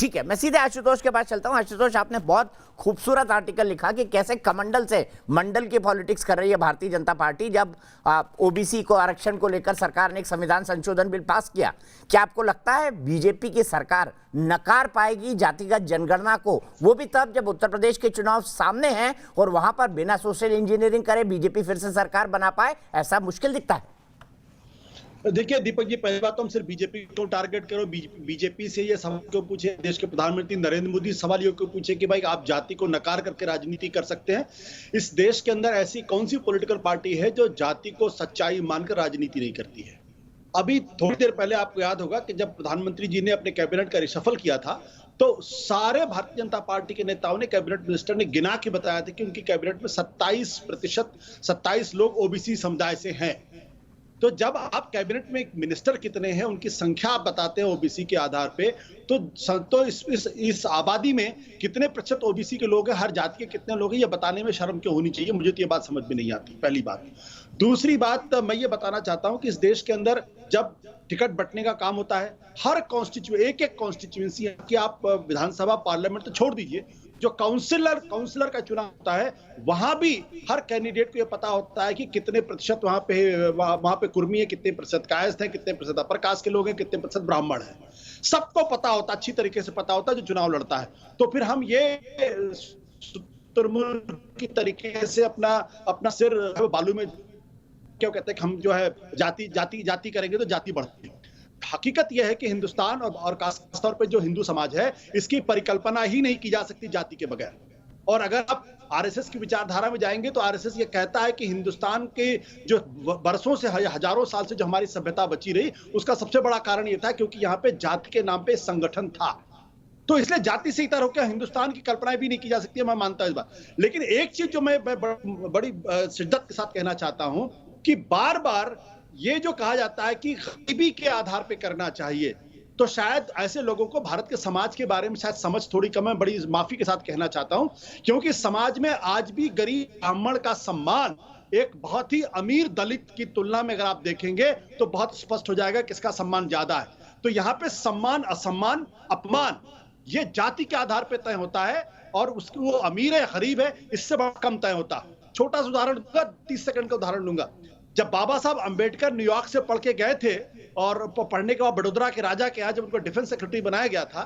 ठीक है, मैं सीधे आशुतोष के पास चलता हूं। आशुतोष, आपने बहुत खूबसूरत आर्टिकल लिखा कि कैसे कमंडल से मंडल की पॉलिटिक्स कर रही है भारतीय जनता पार्टी। जब ओबीसी को, आरक्षण को लेकर सरकार ने एक संविधान संशोधन बिल पास किया, क्या आपको लगता है बीजेपी की सरकार नकार पाएगी जातिगत जनगणना को, वो भी तब जब उत्तर प्रदेश के चुनाव सामने हैं और वहां पर बिना सोशल इंजीनियरिंग करे बीजेपी फिर से सरकार बना पाए? ऐसा मुश्किल दिखता है। देखिए दीपक जी, पहली बात तो हम सिर्फ बीजेपी को टारगेट करो, बीजेपी से ये सवाल क्यों पूछे? देश के प्रधानमंत्री नरेंद्र मोदी सवाल ये क्यों पूछे कि भाई आप जाति को नकार करके राजनीति कर सकते हैं? इस देश के अंदर ऐसी कौन सी पॉलिटिकल पार्टी है जो जाति को सच्चाई मानकर राजनीति नहीं करती है? अभी थोड़ी देर पहले आपको याद होगा कि जब प्रधानमंत्री जी ने अपने कैबिनेट का रिशफल किया था तो सारे भारतीय जनता पार्टी के नेताओं ने, कैबिनेट मिनिस्टर ने गिना के बताया था कि उनकी कैबिनेट में 27% लोग ओबीसी समुदाय से हैं। तो जब आप कैबिनेट में मिनिस्टर कितने हैं, उनकी संख्या आप बताते हैं ओबीसी के आधार पे, तो इस आबादी में कितने प्रतिशत ओबीसी के लोग हैं, हर जाति के कितने लोग हैं, ये बताने में शर्म क्यों होनी चाहिए? मुझे तो ये बात समझ में नहीं आती, पहली बात। दूसरी बात, मैं ये बताना चाहता हूं कि इस देश के अंदर जब टिकट बंटने का काम होता है, हर एक कॉन्स्टिट्यूएंसी की, आप विधानसभा पार्लियामेंट तो छोड़ दीजिए, जो काउंसलर का चुनाव होता है, वहां भी हर कैंडिडेट को यह पता होता है कि कितने प्रतिशत वहां पे कुर्मी है, कितने प्रतिशत कायस्थ हैं, कितने प्रतिशत अपर कास्ट के लोग हैं, कितने प्रतिशत ब्राह्मण हैं। सबको पता होता, अच्छी तरीके से पता होता है जो चुनाव लड़ता है। तो फिर हम ये तुरमुल की तरीके से अपना सिर बालू में क्यों कहते हैं कि हम जो है जाति करेंगे तो जाति बढ़ती है। हकीकत यह है कि हिंदुस्तान और खास तौर पे जो हिंदू समाज है, इसकी परिकल्पना ही नहीं की जा सकती जाति के बगैर। और अगर आप आरएसएस की विचारधारा में जाएंगे तो आरएसएस ये कहता है कि हिंदुस्तान के जो बरसों से, हजारों साल से जो हमारी सभ्यता बची रही, उसका सबसे बड़ा कारण ये था क्योंकि यहाँ पे जाति के नाम पे संगठन था। तो इसलिए जाति से इतर होकर हिंदुस्तान की कल्पना भी नहीं की जा सकती है, मैं मानता हूं इस बात। लेकिन एक चीज जो मैं बड़ी शिद्दत के साथ कहना चाहता हूं कि बार बार ये जो कहा जाता है कि गरीबी के आधार पे करना चाहिए, तो शायद ऐसे लोगों को भारत के समाज के बारे में शायद समझ थोड़ी कम है। बड़ी माफी के साथ कहना चाहता हूं, क्योंकि समाज में आज भी गरीब ब्राह्मण का सम्मान एक बहुत ही अमीर दलित की तुलना में अगर आप देखेंगे तो बहुत स्पष्ट हो जाएगा किसका सम्मान ज्यादा है। तो यहाँ पे सम्मान, असम्मान, अपमान ये जाति के आधार पर तय होता है, और उसकी वो अमीर है गरीब है इससे बहुत कम तय होता। छोटा सा उदाहरण दूंगा, 30 सेकंड का उदाहरण दूंगा। जब बाबा साहब अंबेडकर न्यूयॉर्क से पढ़ के गए थे और पढ़ने के बाद बड़ौदा के राजा के यहाँ जब उनको डिफेंस सेक्रेटरी बनाया गया था,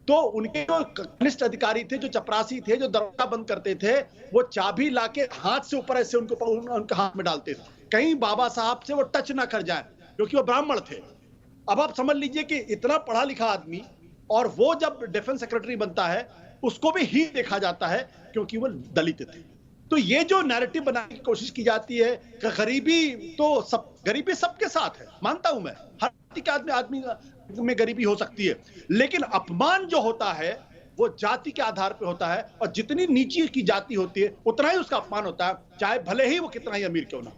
तो उनके जो कनिष्ठ अधिकारी थे, जो चपरासी थे, जो दरवाजा बंद करते थे, वो चाबी लाके हाथ से ऊपर ऐसे उनके हाथ में डालते थे, कहीं बाबा साहब से वो टच ना कर जाए, क्योंकि वो ब्राह्मण थे। अब आप समझ लीजिए कि इतना पढ़ा लिखा आदमी, और वो जब डिफेंस सेक्रेटरी बनता है उसको भी ही देखा जाता है क्योंकि वो दलित थे। तो ये जो नैरेटिव बनाने की कोशिश की जाती है कि गरीबी सबके साथ है, मानता हूं मैं, हर आदमी में गरीबी हो सकती है, लेकिन अपमान जो होता है वो जाति के आधार पे होता है, और जितनी नीची की जाति होती है उतना ही उसका अपमान होता है, चाहे भले ही वो कितना ही अमीर क्यों ना हो।